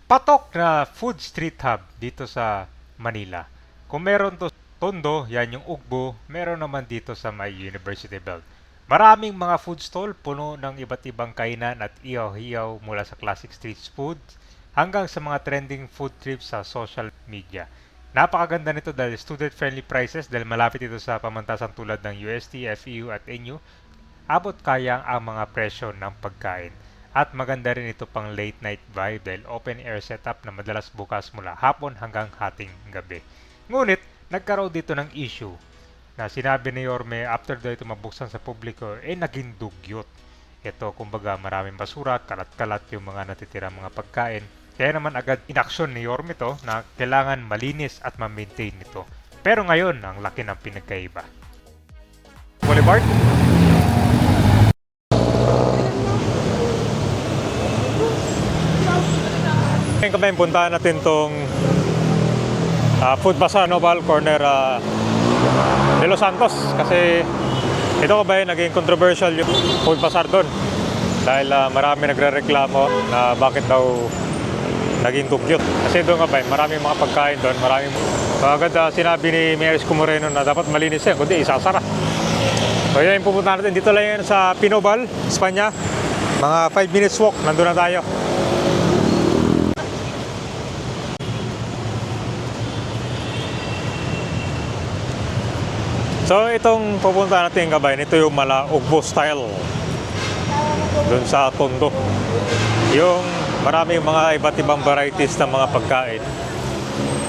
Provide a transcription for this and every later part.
patok na food street hub dito sa Manila. Kung meron to Tondo, yan yung Ugbo, meron naman dito sa may University Belt. Maraming mga food stall, puno ng iba't ibang kainan at ihaw-hiyaw mula sa classic street food hanggang sa mga trending food trips sa social media. Napakaganda nito dahil student-friendly prices dahil malapit ito sa pamantasan tulad ng UST, FEU at NU. Abot kaya ang mga presyo ng pagkain. At maganda rin ito pang late night vibe dahil open air setup na madalas bukas mula hapon hanggang hating gabi. Ngunit, nagkaroon dito ng issue na sinabi ni Yorme after daw ito mabuksan sa publiko, naging dugyot. Ito, kumbaga maraming basura, kalat-kalat yung mga natitirang mga pagkain. Kaya naman agad inaksyon ni Yorme to na kailangan malinis at ma-maintain ito. Pero ngayon, ang laki ng pinagkaiba. Boulevard? Ngayon kami puntahan natin tong Food Bazaar Noval Corner de Los Santos kasi ito ba naging controversial yung Food Bazaar doon dahil marami nagre-reklamo na bakit daw naging dugyot kasi doon ba maraming mga pagkain doon, maraming agad sinabi ni Mayor Isko Moreno na dapat malinis yan kundi isasara. So yan yung pupuntahan natin, dito lang yan sa Pinoval, Espanya, mga 5 minutes walk, nandun na tayo. So itong pupunta natin kabayan, ito yung mala Ugbo style doon sa Tondo. Yung maraming mga iba't ibang varieties ng mga pagkain.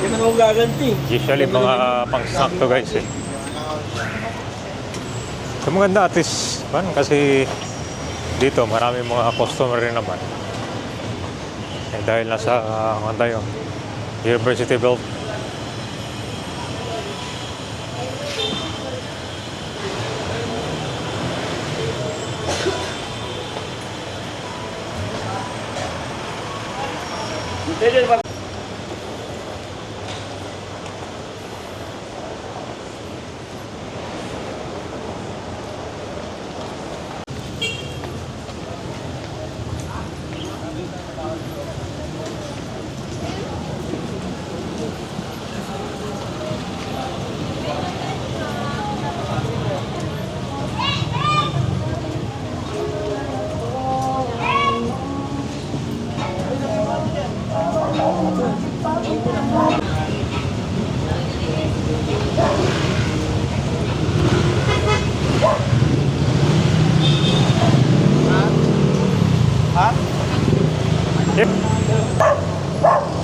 Yan ang gaganti. Usually mga pang snack to guys eh. So maganda at least kasi dito maraming mga customer rin naman. Dahil nasa tayo, University Belt. Yep.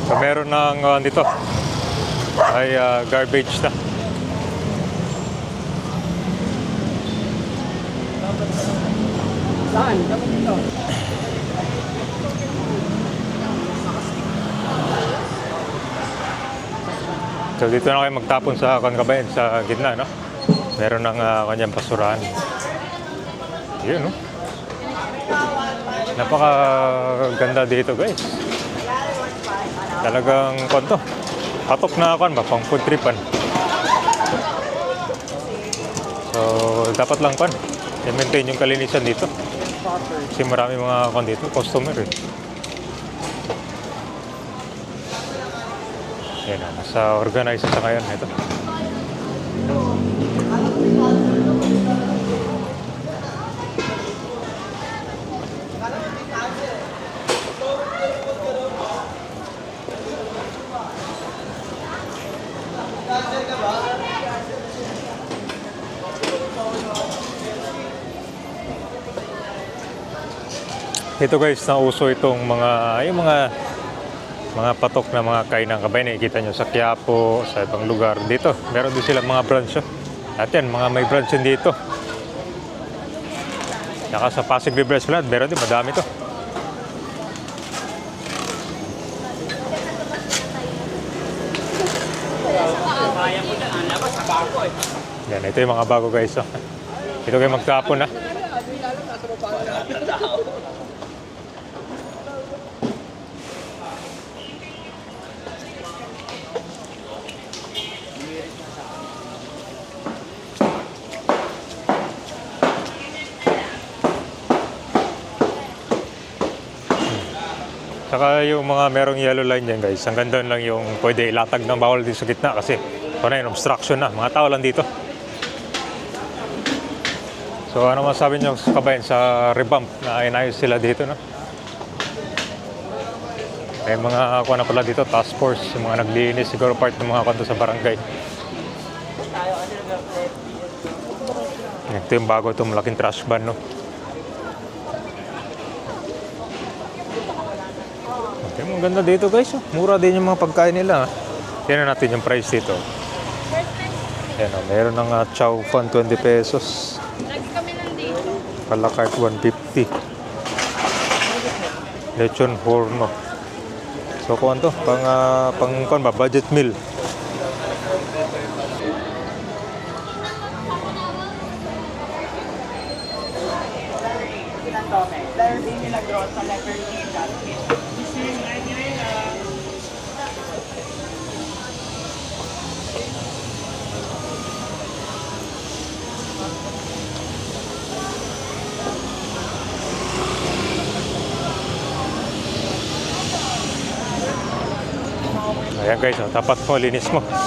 So meron ng dito ay garbage na. Saan? Dapat dito. So dito na kayo magtapon sa Kangabayan sa gitna, no? Meron ng kanyang basurahan. Yun, no? Napaka-ganda dito, guys. Talagang konto. Patok na ba? Pang food tripan. So, dapat lang i-maintain yung kalinisan dito. Kasi marami mga dito, customer eh. Yan na, nasa organizer sa ngayon ito. Ito guys, nauso itong mga patok na mga kainan kabayan. Nakikita nyo sa Quiapo, sa ibang lugar. Dito, meron din sila mga branch. At yan, mga may branch dito. Saka sa Pasig River Esplanade, meron din, madami to. Yan, ito yung mga bago guys. Ito kayo magtapon na. Saka yung mga merong yellow line dyan guys, hanggang doon lang yung pwede ilatag ng bawal dito sa gitna kasi ano yun, obstruction na. Mga tao lang dito. So ano masabi nyo kabayan sa revamp na inayos sila dito, no? May mga ako na pala dito, task force, yung mga naglinis, siguro part ng mga kanto sa barangay. Ito yung bago itong malaking trash ban, no? Okay, maganda dito guys, oh. Mura din yung mga pagkain nila. Tignan natin yung price dito. Ayan, oh, meron ng chow fan 20 pesos. Lagi kami nandito. Palakart 150. Lechon horno. So kung ano to, pang ba, budget meal. Ayan guys, oh, tapat mo, linis mo. Tara,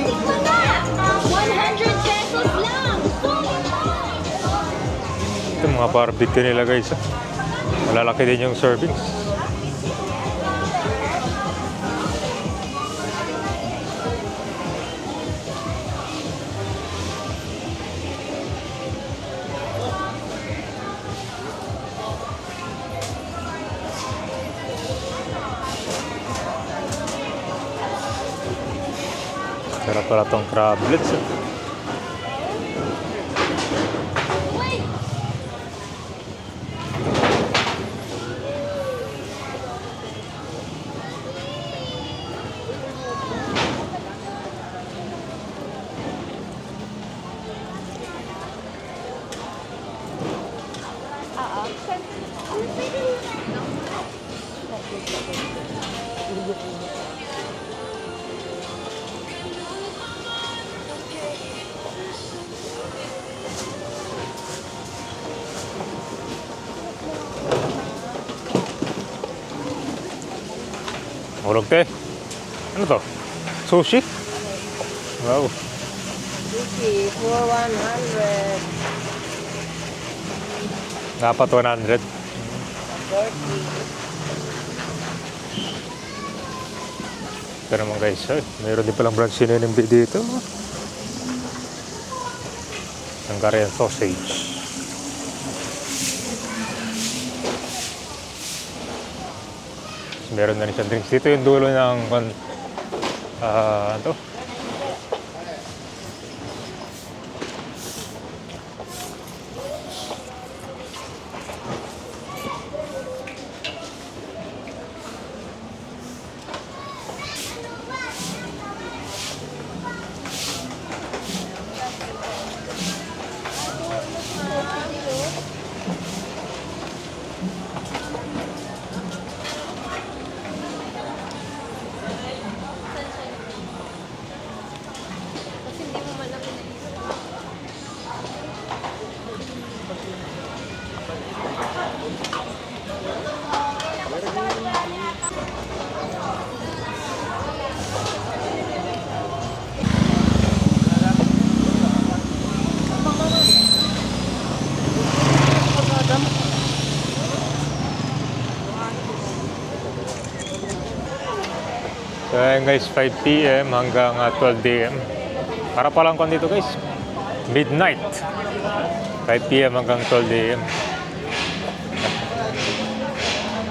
tikman na! 100 pesos lang! Ito mga barbecue nila guys. Oh. Malalaki din yung servings. Sarap pala itong crablets. Eh. Ulog te. Ano to? Sushi? Wow. Sushi, for 100. Dapat 100. 40. Ito naman guys, ay, mayroon din palang brand sinenimbi dito. Hungarian sausage. Meron na rin siyang drinks. Dito yung dulo ng ano to? Kasi hindi mo man lang pinaisip. So ayan guys, 5 PM hanggang 12 AM. Para pa lang kung dito guys. Midnight. 5 PM hanggang 12 AM.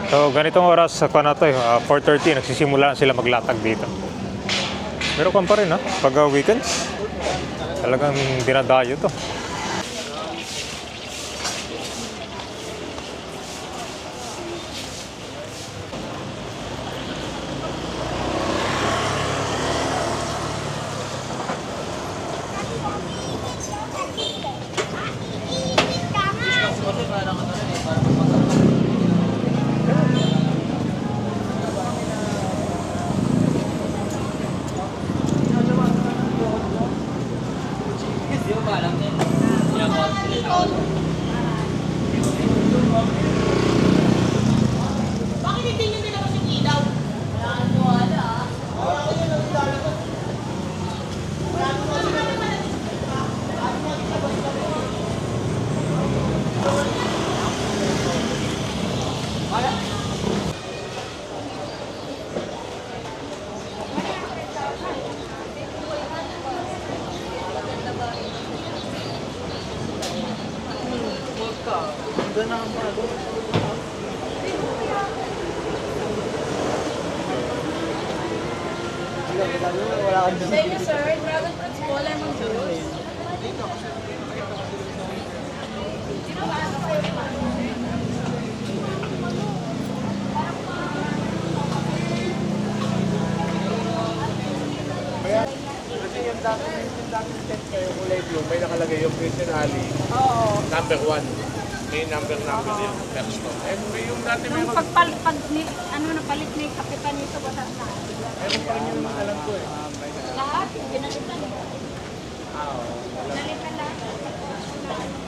So ganitong oras sa na to, 4:30 nagsisimula sila maglatag dito. Pero kung pa rin ha, pag weekends, talagang dinadayo to. Bakit hindi nyo nilabas yung ilaw? Wala. Wala ka dito. Sa inyo, sir, dragon fruits po, lemon juice. Kasi yung dati tent kayo kulay blue, may nakalagay yung Christian Ali, Oo. number 1. May number din, first one. Eh, yung dati Nung meron, napalit ni kapitan nito, basta na. meron pa rin yung alam ko eh. Lahat, pinalitan. Pinalitan lahat.